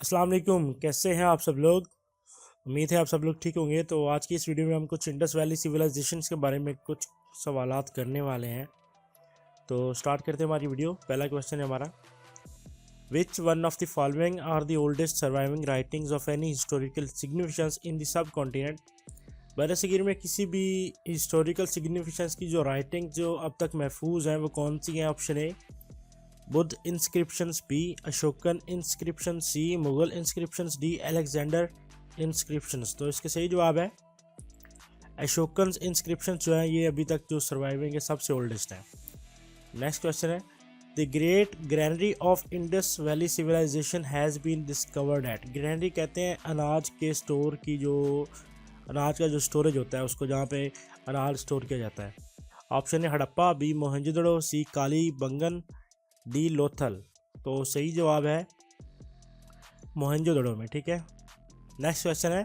अस्सलाम वालेकुम, कैसे हैं आप सब लोग। उम्मीद है आप सब लोग ठीक होंगे। तो आज की इस वीडियो में हम कुछ इंडस वैली सिविलाइजेशंस के बारे में कुछ सवालात करने वाले हैं। तो स्टार्ट करते हैं हमारी वीडियो। पहला क्वेश्चन है हमारा, which one of the following are the oldest surviving writings of any historical significance in the subcontinent. बरसगीर में किसी भी हिस्टोरिकल सिग्निफिकेंस की जो राइटिंग जो अब तक महफूज हैं वो कौन सी हैं। Option A Buddha inscriptions, B Ashokan inscription, C Mughal inscriptions, D Alexander inscriptions. तो इसके सही जवाब है अशोकन इंस्क्रिप्शन जो है ये अभी तक जो सर्वाइविंग है सबसे ओल्डेस्ट है। नेक्स्ट क्वेश्चन है, the great granary of Indus valley civilization has been discovered at. Granary कहते हैं अनाज के स्टोर की, जो अनाज का जो स्टोरेज होता है उसको, जहाँ पे अनाज स्टोर किया जाता है। ऑप्शन है हड़प्पा, बी मोहनजोदड़ो, सी काली बंगन, डी लोथल। तो सही जवाब है मोहनजोदड़ो में। ठीक है। नेक्स्ट क्वेश्चन है,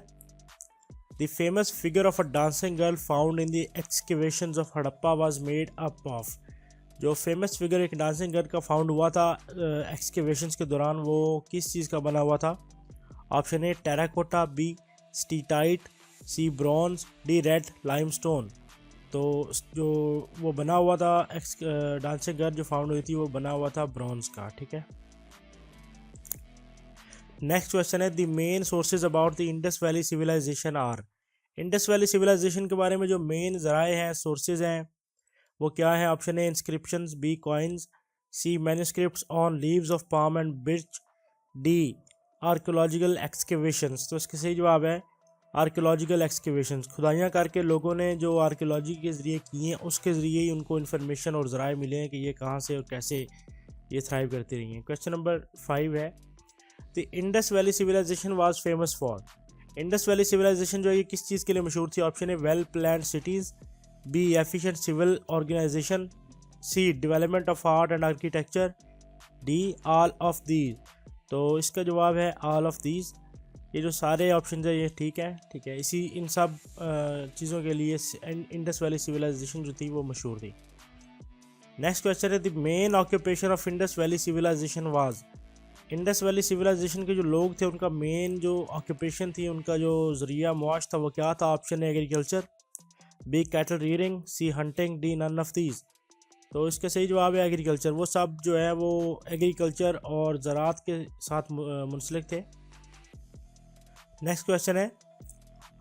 the famous figure of a dancing girl found in the excavations of Harappa was made up of. जो फेमस फिगर एक डांसिंग गर्ल का फाउंड हुआ था एक्सकेवेशंस के दौरान, वो किस चीज़ का बना हुआ था। Option A terracotta, B steatite, C bronze, D red limestone. तो जो वो बना हुआ था डांसिंग गर्ल जो फाउंड हुई थी वो बना हुआ था ब्रॉन्ज का। ठीक है। नेक्स्ट क्वेश्चन है, the main sources about the Indus valley civilization are. Indus valley civilization के बारे में जो मेन ज़राए हैं, सोर्सेज हैं, वो क्या है। Option A inscriptions, B coins, C manuscripts on leaves of palm and birch, D archaeological excavations. तो इसके सही जवाब है आर्कियोलॉजिकल एक्सकेवेशंस। खुदाइयाँ करके लोगों ने जो आर्कियोलॉजी के ज़रिए की हैं उसके ज़रिए ही उनको इन्फॉर्मेशन और ज़राए मिले हैं कि ये कहाँ से और कैसे ये थ्राइव करती रही हैं। क्वेश्चन नंबर 5 है, the Indus valley civilization was famous for. Indus valley civilization जो है ये किस चीज़ के लिए मशहूर थी। ऑप्शन है well planned cities, B efficient civil organization, C development of art and architecture, D all of these. तो इसका जवाब है ऑल ऑफ दीज। ये जो सारे ऑप्शन है ये ठीक है। ठीक है, इसी इन सब चीज़ों के लिए इंडस वैली सिविलाइजेशन जो थी वो मशहूर थी। नेक्स्ट क्वेश्चन है, the main occupation of Indus valley civilization was. Indus valley civilization के जो लोग थे उनका मेन जो ऑक्यूपेशन थी, उनका जो ज़रिया मुआश था वो क्या था। ऑप्शन है agriculture, B cattle rearing, C hunting, D none of these. तो इसका सही जवाब है एग्रीकल्चर। वो सब जो है वो एग्रीकल्चर और ज़राअत के साथ मुंसलिक थे। नेक्स्ट क्वेश्चन है,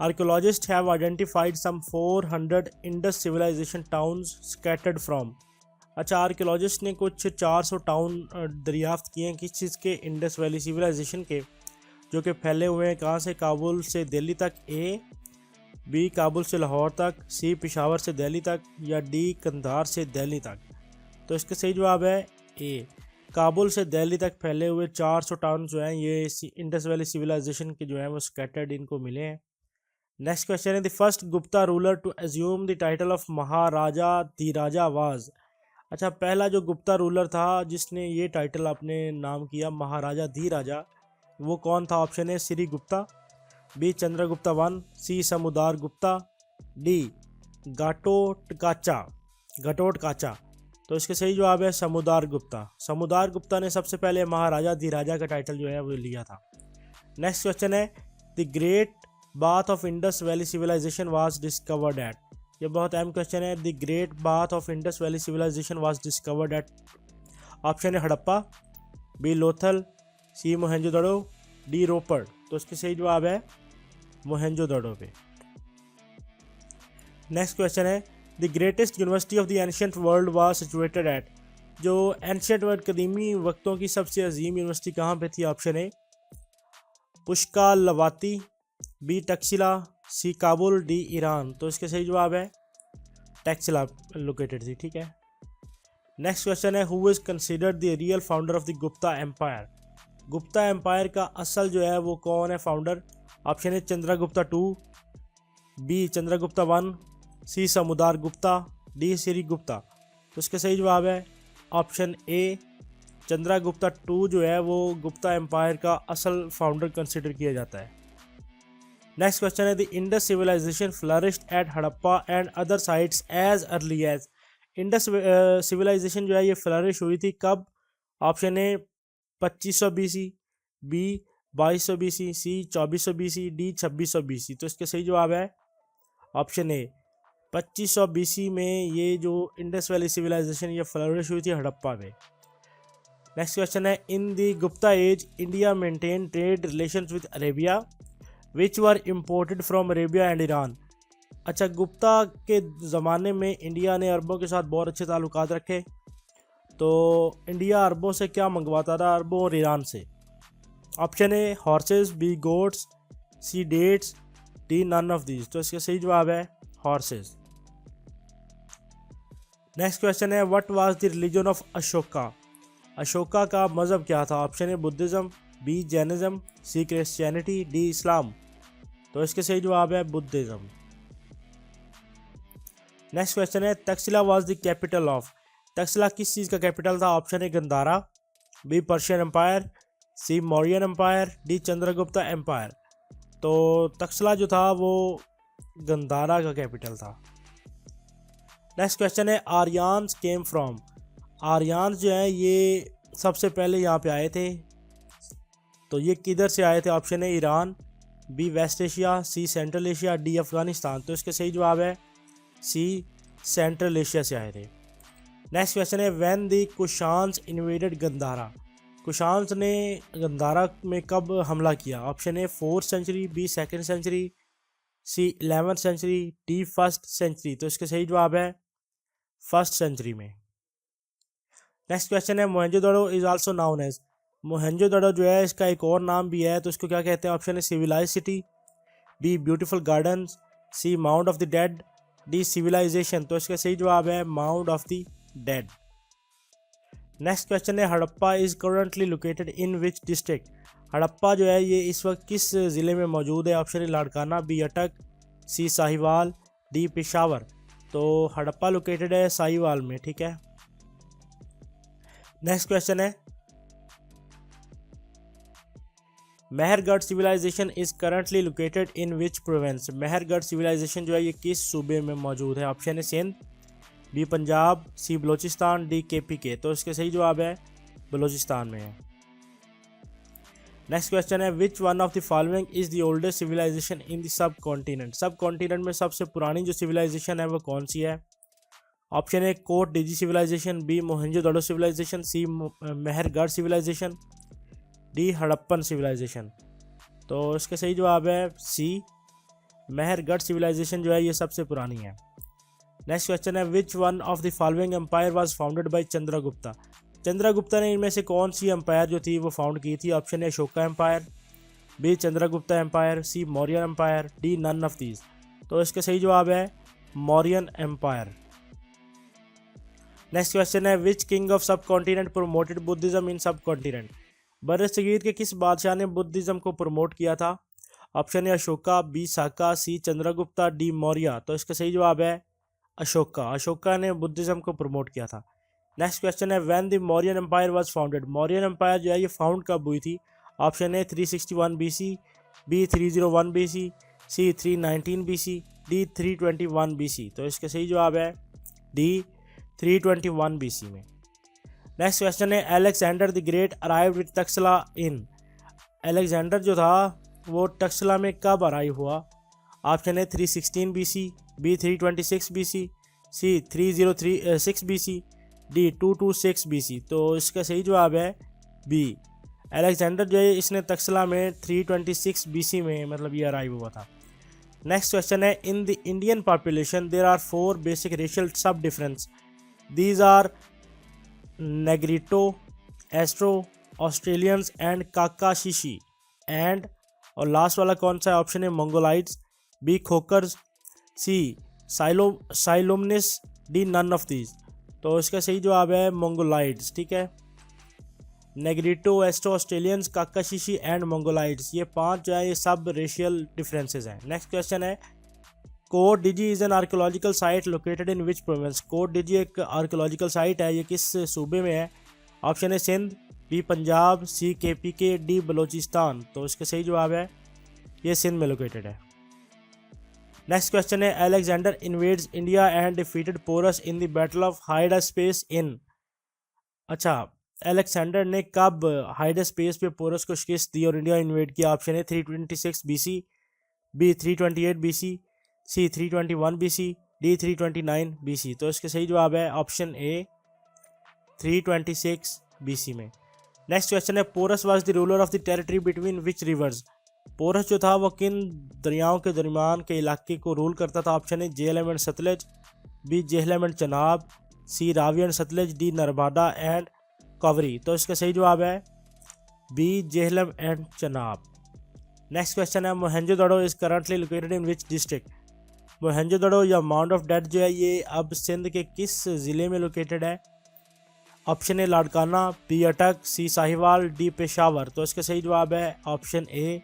archaeologist have identified some 400 Indus civilization towns scattered from. अच्छा, आर्कियोलॉजिस्ट ने कुछ 400 टाउन दरियाफ्त किए हैं किस चीज़ के, इंडस वैली सिविलाइजेशन के, जो कि फैले हुए हैं कहाँ से, काबुल से दिल्ली तक, ए बी काबुल से लाहौर तक, सी पेशावर से दिल्ली तक, या डी कंधार से दिल्ली तक। तो इसका सही जवाब है ए, काबुल से दिल्ली तक फैले हुए 400 टाउन जो हैं ये इंडस वैली सिविलाइजेशन के जो हैं वो स्कैटर्ड इनको मिले हैं। नेक्स्ट क्वेश्चन है, the first Gupta ruler to assume the title of Maharaja Dhiraja was. अच्छा, पहला जो गुप्ता रूलर था जिसने ये टाइटल अपने नाम किया महाराजा धीराजा, वो कौन था। ऑप्शन है Shri Gupta, B Chandragupta one, C Samudra Gupta, D घटोटकाचा। तो इसके सही जवाब है समुदार गुप्ता। समुदार गुप्ता ने सबसे पहले महाराजा धीराजा का टाइटल जो है वो लिया था। नेक्स्ट क्वेश्चन है, the great bath of Indus valley civilization was discovered at. ये बहुत अहम क्वेश्चन है। The great bath of Indus valley civilization was discovered at. Option है Harappa, B Lothal, C Mohenjodaro, D Ropar. तो इसके सही जवाब है मोहनजोदड़ो पे। नेक्स्ट क्वेश्चन है, the greatest university of the ancient world was situated at. जो एंशियंट वर्ल्ड कदीमी वक्तों की सबसे अजीम यूनिवर्सिटी कहाँ पे थी। ऑप्शन है पुष्कालवाती, बी टक्सिला, सी काबुल, डी ईरान। तो इसके सही जवाब है टक्सिला लोकेटेड थी। ठीक है। नेक्स्ट क्वेश्चन है, who is considered the real founder of the Gupta empire. Gupta empire का असल जो है वो कौन है फाउंडर। ऑप्शन है Chandragupta two, B Chandragupta one, C Samudra Gupta, D Sri Gupta. तो इसका सही जवाब है ऑप्शन ए चंद्रगुप्ता टू जो है वो गुप्ता एम्पायर का असल फाउंडर कंसिडर किया जाता है। नेक्स्ट क्वेश्चन है, the Indus civilization flourished at Harappa and other sites as early as. Indus civilization जो है ये फ्लरिश हुई थी कब। Option A 2500 BC, B 2200 BC, C 2400 BC, D 2600 BC। तो इसका सही जवाब है ऑप्शन ए 2500 BC में ये जो इंडस वैली सिविलाइजेशन ये फ्लरिश हुई थी हड़प्पा में। नेक्स्ट क्वेश्चन है, in the Gupta age India maintain trade relations with Arabia which were imported from Arabia and Iran. अच्छा, गुप्ता के ज़माने में इंडिया ने अरबों के साथ बहुत अच्छे ताल्लुकात रखे। तो इंडिया अरबों से क्या मंगवाता था? अरबों और ईरान से। Option A horses, B goats, C dates, D none of these. तो इसका सही जवाब है हॉर्सेस। नेक्स्ट क्वेश्चन है, what was the religion of Ashoka. Ashoka का मज़हब क्या था? Option A Buddhism, B Jainism, C Christianity, D Islam. तो इसके सही जवाब है बुद्धिज़्म। नेक्स्ट क्वेश्चन है, Taxila was the capital of. Taxila किस चीज़ का कैपिटल था? Option A Gandhara, B Persian empire, C Mauryan empire, D Chandragupta empire. तो तक्षशिला जो था वो गंधारा का कैपिटल था। नेक्स्ट क्वेश्चन है, आर्यन्स केम फ्रॉम। आर्यन्स जो है ये सबसे पहले यहाँ पे आए थे, तो ये किधर से आए थे? ऑप्शन है Iran, B waste Asia, C central Asia, D Afghanistan. तो इसका सही जवाब है सी सेंट्रल एशिया से आए थे। नेक्स्ट क्वेश्चन है, when the Kushans invaded Gandhara. Kushans ने गंधारा में कब हमला किया? ऑप्शन है 4th century, B 2nd century, C 11th century, D 1st century. तो इसका सही जवाब है 1st सेंचुरी में। नेक्स्ट क्वेश्चन है, Mohenjodaro is also known as. Mohenjodaro जो है इसका एक और नाम भी है, तो इसको क्या कहते हैं? ऑप्शन है civilize city, B beautiful gardens, C mount of the dead, D civilization. तो इसका सही जवाब है mount of the dead. Next question है, Harappa is currently located in which district. Harappa जो है ये इस वक्त किस ज़िले में मौजूद है? ऑप्शन है लाड़काना, बी अटक, सी साहिवाल, डी पेशावर। तो हड़प्पा लोकेटेड है साहिवाल में, ठीक है। नेक्स्ट क्वेश्चन है, Mehrgarh civilization is currently located in which province. Mehrgarh civilization जो है ये किस सूबे में मौजूद है? ऑप्शन है सिंध, बी पंजाब, सी बलोचिस्तान, डी KPK। तो इसके सही जवाब है बलोचिस्तान में है। नेक्स्ट क्वेश्चन है, which one of the following is the oldest civilization in the subcontinent. Subcontinent में सबसे पुरानी जो सिविलाइजेशन है वो कौन सी है? ऑप्शन है Kot Diji civilization, B Mohenjo-daro civilization, C Mehrgarh civilization, D Harappan civilization. तो इसका सही जवाब है सी मेहरगढ़ सिविलाइजेशन जो है ये सबसे पुरानी है। नेक्स्ट क्वेश्चन है, which one of the following empire was founded by Chandragupta. Chandragupta ने इनमें से कौन सी एम्पायर जो थी वो फाउंड की थी? ऑप्शन है Ashoka empire, B Chandragupta empire, C Mauryan empire, D none of these. तो इसका सही जवाब है मौर्यन एम्पायर। नेक्स्ट क्वेश्चन है, विच किंग ऑफ सब कॉन्टिनेंट प्रोमोटेड बुद्धिज्म इन सब कॉन्टिनेंट। बरसगीर के किस बादशाह ने बुद्धिज्म को प्रमोट किया था? ऑप्शन है अशोका, बी साका, सी चंद्रगुप्ता, डी मौर्य। तो इसका सही जवाब है अशोका। अशोका ने बुद्धिज्म को प्रमोट किया था। नेक्स्ट क्वेश्चन है, when the Mauryan empire was founded. Mauryan empire जो है ये फाउंड कब हुई थी? ऑप्शन है 361 BC, बी 301 BC, सी 319 BC, डी 321 BC। तो इसका सही जवाब है डी 321 BC में। नेक्स्ट क्वेश्चन है, Alexander the great arrived with Takshashila in. Alexander जो था वो तक्षशिला में कब अराइव हुआ? ऑप्शन है 316 BC, बी 326 BC, सी 306 BC, डी 226 BC। तो इसका सही जवाब है बी। अलेक्जेंडर जो है इसने तक्षशिला में 326 BC में मतलब ये अराइव हुआ था। नेक्स्ट क्वेश्चन है, in the Indian population there are 4 basic racial sub difference. These are Negrito, astro, Australians and Caucasoid and, और लास्ट वाला कौन सा है? ऑप्शन है मंगोलाइड्स, बी खोकर्स, सी साइलोमनिस, डी नन ऑफ दीज। तो इसका सही जवाब है मंगोलाइड्स, ठीक है। Negrito, astro, Australians, Caucasoid and Mongoloids, ये 5 जो है ये सब रेशियल डिफरेंसेस हैं। नेक्स्ट क्वेश्चन है, Kot Diji is N archaeological site located in which province. Kot Diji एक आर्कोलॉजिकल साइट है, ये किस सूबे में है? ऑप्शन है सिंध, बी पंजाब, सी KPK, डी बलोचिस्तान। तो इसका सही जवाब है ये सिंध में लोकेटेड है। नेक्स्ट क्वेश्चन है, Alexander invades India and defeated Porus in the battle of Hydaspes in. अच्छा, अलेक्जेंडर ने कब हाइडस स्पेस पे पोरस को शिकस्त दी और इंडिया इन्वेड किया? Option A 326 BC, B 328 BC, C 321 BC, D 329 BC। तो इसका सही जवाब है ऑप्शन ए 326 BC में। नेक्स्ट क्वेश्चन है, Porus was the ruler of the territory between which rivers? Porus जो था वो किन दरियाओं के दरमियान के इलाके को रूल करता था? Option A Jhelum and Sutlej, B Jhelum and Chenab, C Ravi and Sutlej, D Narmada and Kaveri. तो इसका सही जवाब है B Jhelum and Chenab. Next question है, Mohenjodaro is currently located in which district? Mohenjo-daro या माउंट ऑफ डेथ जो है ये अब सिंध के किस ज़िले में लोकेटेड है? ऑप्शन ए लाड़काना, बी अटक, सी साहिवाल, डी पेशावर। तो इसका सही जवाब है ऑप्शन ए,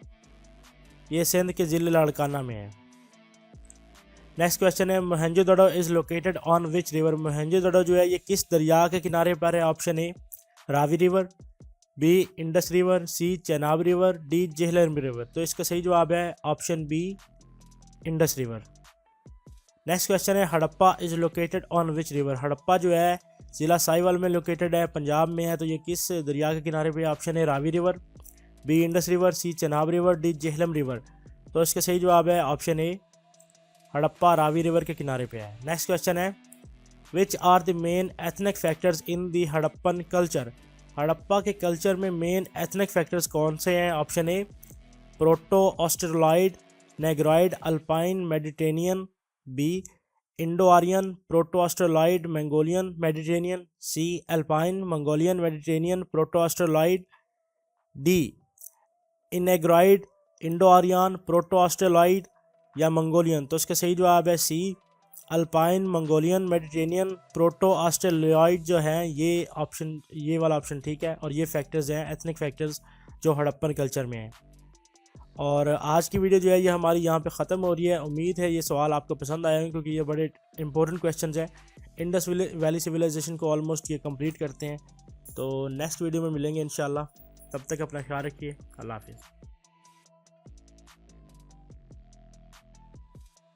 ये सिंध के ज़िले लाड़काना में है। नेक्स्ट क्वेश्चन है, Mohenjo-daro is located on which river? Mohenjo-daro जो है ये किस दरिया के किनारे पर है? Option A Ravi river, B Indus river, C Chenab river, D Jhelum river. तो इसका सही जवाब है option B Indus river. Next question है, Harappa is located on which river? Harappa जो है ज़िला साहिवाल में लोकेटेड है, पंजाब में है, तो ये किस दरिया के किनारे पे? ऑप्शन है Ravi river, B Indus river, C Chenab river, D Jhelum river. तो इसका सही जवाब है option A, Harappa Ravi river के किनारे पे है। नेक्स्ट क्वेश्चन है, which are the main ethnic factors in the Harappan culture? Harappa के कल्चर में मेन एथनिक फैक्टर्स कौन से हैं? Option A proto Australoid, Negroid, Alpine, Mediterranean, B Indo Aryan, proto Australoid, Mongolian, Mediterranean, C Alpine, Mongolian, Mediterranean, proto Australoid, D Negroid, Indo Aryan, proto Australoid या Mongolian. तो इसका सही जवाब है C Alpine, Mongolian, Mediterranean, proto Australoid जो हैं ये option, ये वाला ऑप्शन ठीक है। और ये फैक्टर्स हैं एथनिक फैक्टर्स जो हड़प्पन कल्चर में हैं। और आज की वीडियो जो है ये हमारी यहाँ पे ख़त्म हो रही है। उम्मीद है ये सवाल आपको पसंद आया है, क्योंकि ये बड़े इंपॉर्टेंट क्वेश्चंस हैं। इंडस वैली सिविलाइजेशन को ऑलमोस्ट ये कंप्लीट करते हैं। तो नेक्स्ट वीडियो में मिलेंगे इंशाल्लाह। तब तक अपना ख्याल रखिए। अल्लाह हाफिज़।